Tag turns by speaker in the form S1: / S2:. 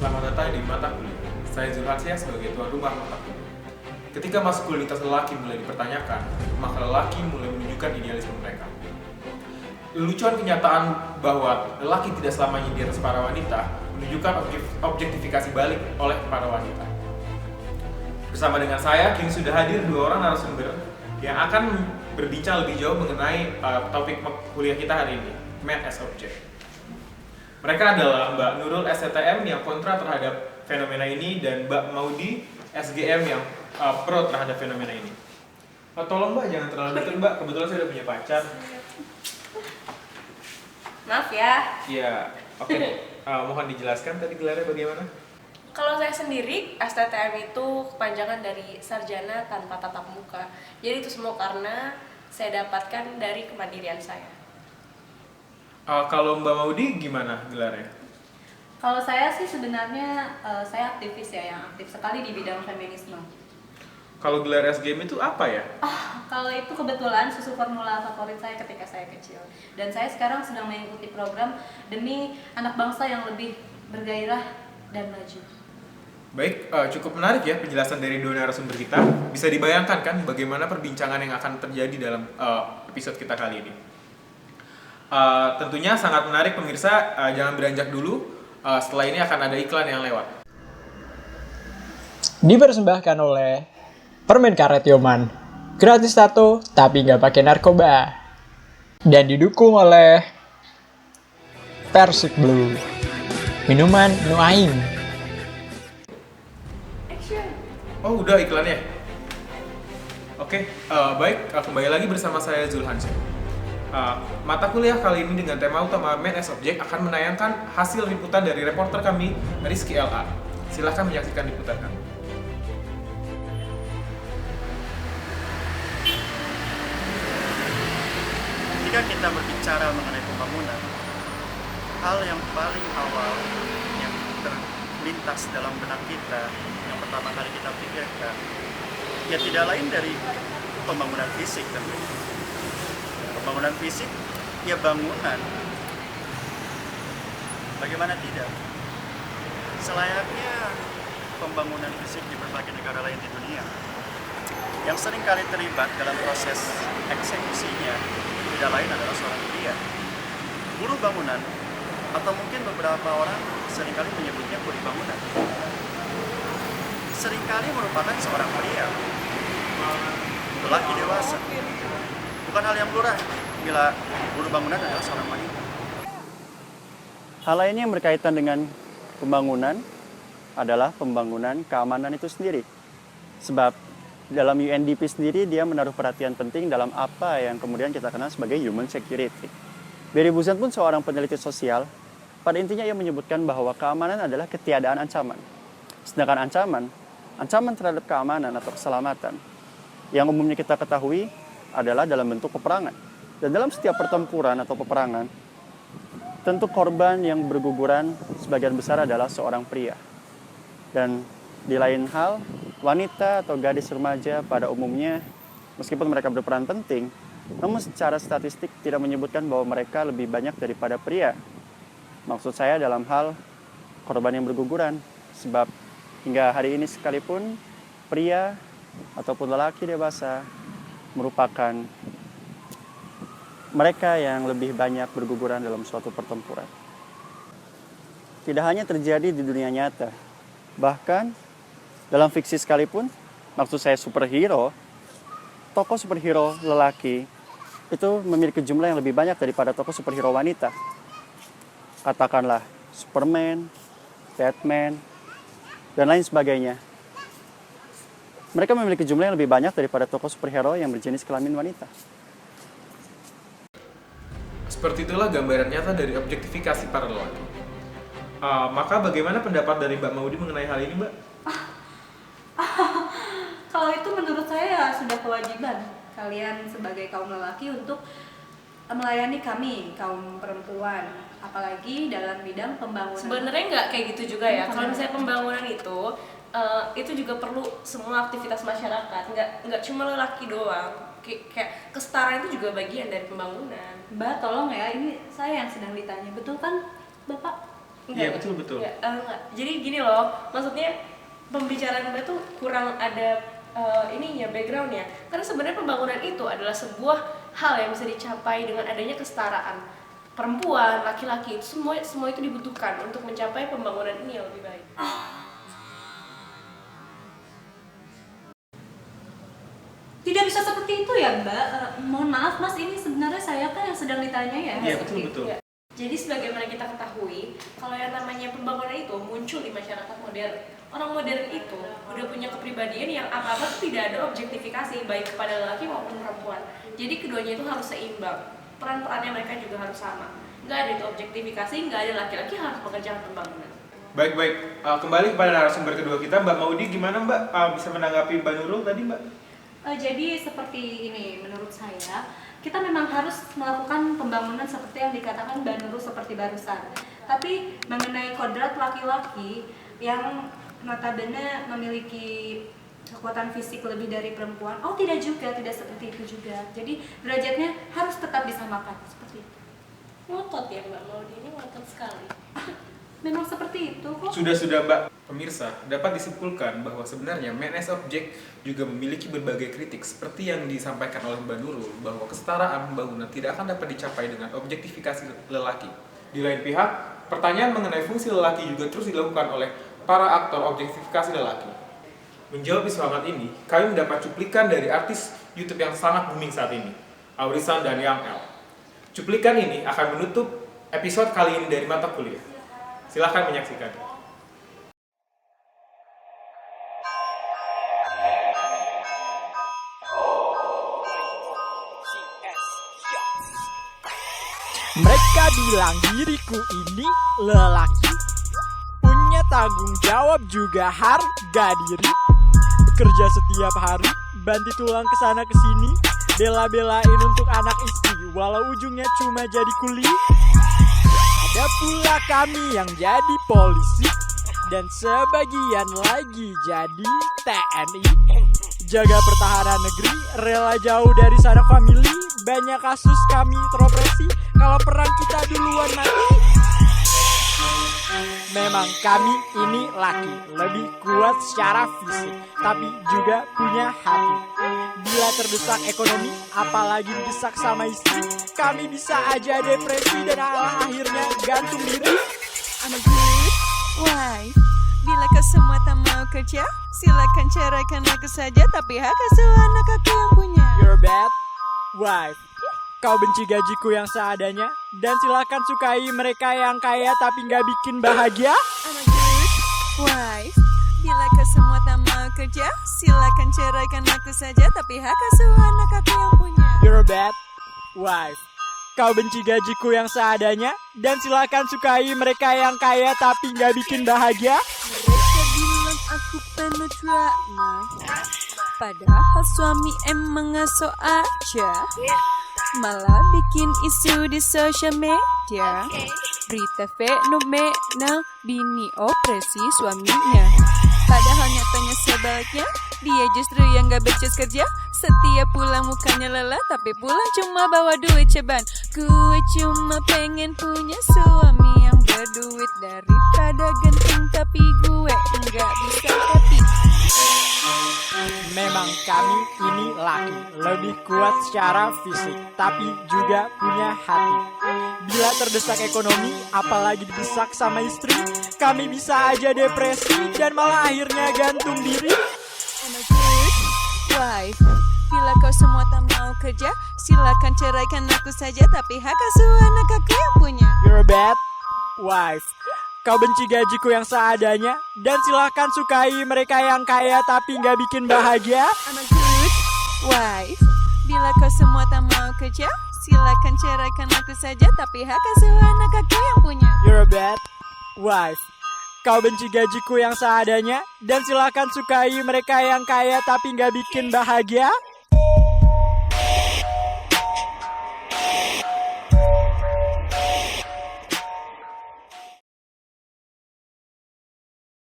S1: Selamat datang di mata kuliah. Saya Zulhansyah sebagai tuan rumah mata kuliah. Ketika maskulinitas lelaki mulai dipertanyakan, maka lelaki mulai menunjukkan idealisme mereka. Lelucon kenyataan bahwa lelaki tidak selamanya di atas para wanita menunjukkan objektifikasi balik oleh para wanita. Bersama dengan saya, kini sudah hadir dua orang narasumber yang akan berbincang lebih jauh mengenai topik kuliah kita hari ini, Man as Object. Mereka adalah Mbak Nurul STM yang kontra terhadap fenomena ini dan Mbak Maudi SGM yang pro terhadap fenomena ini. Tolong Mbak, jangan terlalu dekat Mbak, kebetulan saya udah punya pacar.
S2: Maaf ya.
S1: Iya, oke. Mohon dijelaskan tadi gelarnya bagaimana?
S2: Kalau saya sendiri, STTM itu kepanjangan dari Sarjana Tanpa Tatap Muka. Jadi itu semua karena saya dapatkan dari kemandirian saya.
S1: Kalau Mbak Maudi gimana gelarnya?
S3: Kalau saya sih sebenarnya saya aktivis ya, yang aktif sekali di bidang feminisme.
S1: Kalau gelar SGM itu apa ya?
S3: Kalau itu kebetulan susu formula favorit saya ketika saya kecil. Dan saya sekarang sedang mengikuti program demi anak bangsa yang lebih bergairah dan maju.
S1: Baik, cukup menarik ya penjelasan dari dua narasumber kita. Bisa dibayangkan kan bagaimana perbincangan yang akan terjadi dalam episode kita kali ini. Tentunya sangat menarik pemirsa, jangan beranjak dulu. Setelah ini akan ada iklan yang lewat.
S4: Dipersembahkan oleh Permen Karet Yoman, gratis tato tapi nggak pakai narkoba, dan didukung oleh Persik Blue, minuman Nuaim.
S1: Oh udah iklannya? Oke, baik, kembali lagi bersama saya Zulhansyah. Mata kuliah kali ini dengan tema utama Man as Object akan menayangkan hasil liputan dari reporter kami, Rizky LA. Silahkan menyaksikan liputan kami.
S5: Ketika kita berbicara mengenai pembangunan, hal yang paling awal yang terlintas dalam benak kita, yang pertama kali kita pikirkan, ya tidak lain dari pembangunan fisik tentunya. Pembangunan fisik, ya bangunan. Bagaimana tidak? Selayaknya pembangunan fisik di berbagai negara lain di dunia, yang sering kali terlibat dalam proses eksekusinya tidak lain adalah seorang pria. Buruh bangunan, atau mungkin beberapa orang seringkali menyebutnya kuli bangunan, seringkali merupakan seorang pria, lelaki dewasa. Bukan hal yang lumrah bila buruh bangunan adalah seorang wanita. Hal lainnya yang berkaitan dengan pembangunan adalah pembangunan keamanan itu sendiri. Sebab dalam UNDP sendiri dia menaruh perhatian penting dalam apa yang kemudian kita kenal sebagai human security. Barry Buzan pun seorang peneliti sosial, pada intinya ia menyebutkan bahwa keamanan adalah ketiadaan ancaman. Sedangkan ancaman terhadap keamanan atau keselamatan yang umumnya kita ketahui adalah dalam bentuk peperangan. Dan dalam setiap pertempuran atau peperangan, tentu korban yang berguguran sebagian besar adalah seorang pria. Dan di lain hal, wanita atau gadis remaja pada umumnya, meskipun mereka berperan penting, namun secara statistik tidak menyebutkan bahwa mereka lebih banyak daripada pria. Maksud saya dalam hal korban yang berguguran, sebab hingga hari ini sekalipun pria ataupun lelaki dewasa merupakan mereka yang lebih banyak berguguran dalam suatu pertempuran. Tidak hanya terjadi di dunia nyata, bahkan dalam fiksi sekalipun, maksud saya superhero, tokoh superhero lelaki itu memiliki jumlah yang lebih banyak daripada tokoh superhero wanita. Katakanlah Superman, Batman, dan lain sebagainya. Mereka memiliki jumlah yang lebih banyak daripada tokoh superhero yang berjenis kelamin wanita.
S1: Seperti itulah gambaran nyata dari objektifikasi para lelaki. Maka bagaimana pendapat dari Mbak Maudi mengenai hal ini, Mbak?
S3: Kalau itu menurut saya sudah kewajiban kalian sebagai kaum lelaki untuk melayani kami, kaum perempuan, apalagi dalam bidang pembangunan.
S2: Sebenarnya nggak kayak gitu juga ya. Kalau misalnya pembangunan itu juga perlu semua aktivitas masyarakat, nggak cuma lelaki doang. Kayak kesetaraan itu juga bagian dari pembangunan.
S3: Mbak, tolong ya, ini saya yang sedang ditanya, betul kan Bapak?
S1: Iya, betul.
S2: Enggak. Jadi gini loh, maksudnya pembicaraan Mbak tuh kurang ada backgroundnya. Karena sebenarnya pembangunan itu adalah sebuah hal yang bisa dicapai dengan adanya kesetaraan perempuan, laki-laki, semua itu dibutuhkan untuk mencapai pembangunan ini yang lebih baik.
S3: Tidak bisa seperti itu ya Mbak. Mohon maaf Mas, ini sebenarnya saya kan yang sedang ditanya ya.
S1: Iya, betul.
S2: Ya. Jadi sebagaimana kita ketahui, kalau yang namanya pembangunan itu muncul di masyarakat modern. Orang modern itu udah punya kepribadian yang apa-apa tidak ada objektifikasi baik kepada lelaki maupun perempuan. Jadi keduanya itu harus seimbang. Peran-perannya mereka juga harus sama. Nggak ada itu objektifikasi, nggak ada laki-laki harus mengerjakan pembangunan.
S1: Baik. Kembali kepada narasumber kedua kita, Mbak Maudi, gimana Mbak bisa menanggapi Mbak Nurul tadi Mbak?
S3: Jadi seperti ini menurut saya, kita memang harus melakukan pembangunan seperti yang dikatakan Mbak Nurul seperti barusan. Tapi mengenai kodrat laki-laki yang notabene memiliki kekuatan fisik lebih dari perempuan, tidak seperti itu juga. Jadi derajatnya harus tetap disamakan seperti itu.
S2: Ngotot ya Mbak Maudi, ini ngotot sekali.
S3: Memang seperti itu kok.
S1: Sudah Mbak. Pemirsa, dapat disimpulkan bahwa sebenarnya Man as Object juga memiliki berbagai kritik seperti yang disampaikan oleh Mbak Nurul bahwa kesetaraan pembangunan tidak akan dapat dicapai dengan objektifikasi lelaki. Di lain pihak, pertanyaan mengenai fungsi lelaki juga terus dilakukan oleh para aktor objektifikasi lelaki. Menjawab isu hangat ini, kami mendapat cuplikan dari artis YouTube yang sangat booming saat ini, Aurisan dan Yang L. Cuplikan ini akan menutup episode kali ini dari mata kuliah. Silahkan menyaksikan.
S4: Mereka bilang diriku ini lelaki, punya tanggung jawab juga harga diri, bekerja setiap hari, banti tulang kesana kesini, bela-belain untuk anak istri, walau ujungnya cuma jadi kuli. Ada pula kami yang jadi polisi, dan sebagian lagi jadi TNI. Jaga pertahanan negeri, rela jauh dari sanak famili. Banyak kasus kami teroperasi, kalau perang kita duluan mati. Memang kami ini laki, lebih kuat secara fisik, tapi juga punya hati. Bila terdesak ekonomi, apalagi didesak sama istri, kami bisa aja depresi dan akhirnya gantung diri.
S6: I'm a good wife. Bila kau semua tak mau kerja, silakan ceraikan aku saja, tapi hak asuh anak aku yang punya.
S4: You're a bad wife. Kau benci gajiku yang seadanya, dan silakan sukai mereka yang kaya tapi nggak bikin bahagia.
S6: I'm a good wife. Bila kau semua tak mau kerja, silakan ceraikan aku saja, tapi hak asuh anak aku yang punya.
S4: You're a bad wife. Kau benci gajiku yang seadanya, dan silakan sukai mereka yang kaya tapi nggak bikin bahagia.
S6: Mereka bilang aku penuh drama, padahal suami emang ngaso aja. Malah bikin isu di sosial media, berita fenomenal bini opresi suaminya. Padahal nyatanya sebaliknya, dia justru yang gak becus kerja. Setiap pulang mukanya lelah, tapi pulang cuma bawa duit ceban. Gue cuma pengen punya suami yang berduit, daripada genting tapi gue enggak bisa happy.
S4: Memang kami ini laki, lebih kuat secara fisik, tapi juga punya hati. Bila terdesak ekonomi, apalagi didesak sama istri, kami bisa aja depresi dan malah akhirnya gantung diri.
S6: I'm a good wife. Bila kau semua tak mau kerja, silakan ceraikan aku saja, tapi hak asuh anak aku yang punya.
S4: You're a bad wife. Kau benci gajiku yang seadanya, dan silakan sukai mereka yang kaya tapi nggak bikin bahagia.
S6: I'm a good wife. Bila kau semua tak mau kerja, silakan ceraikan aku saja, tapi hak asuh anak aku yang punya.
S4: You're a bad wife. Kau benci gajiku yang seadanya, dan silakan sukai mereka yang kaya tapi nggak bikin bahagia.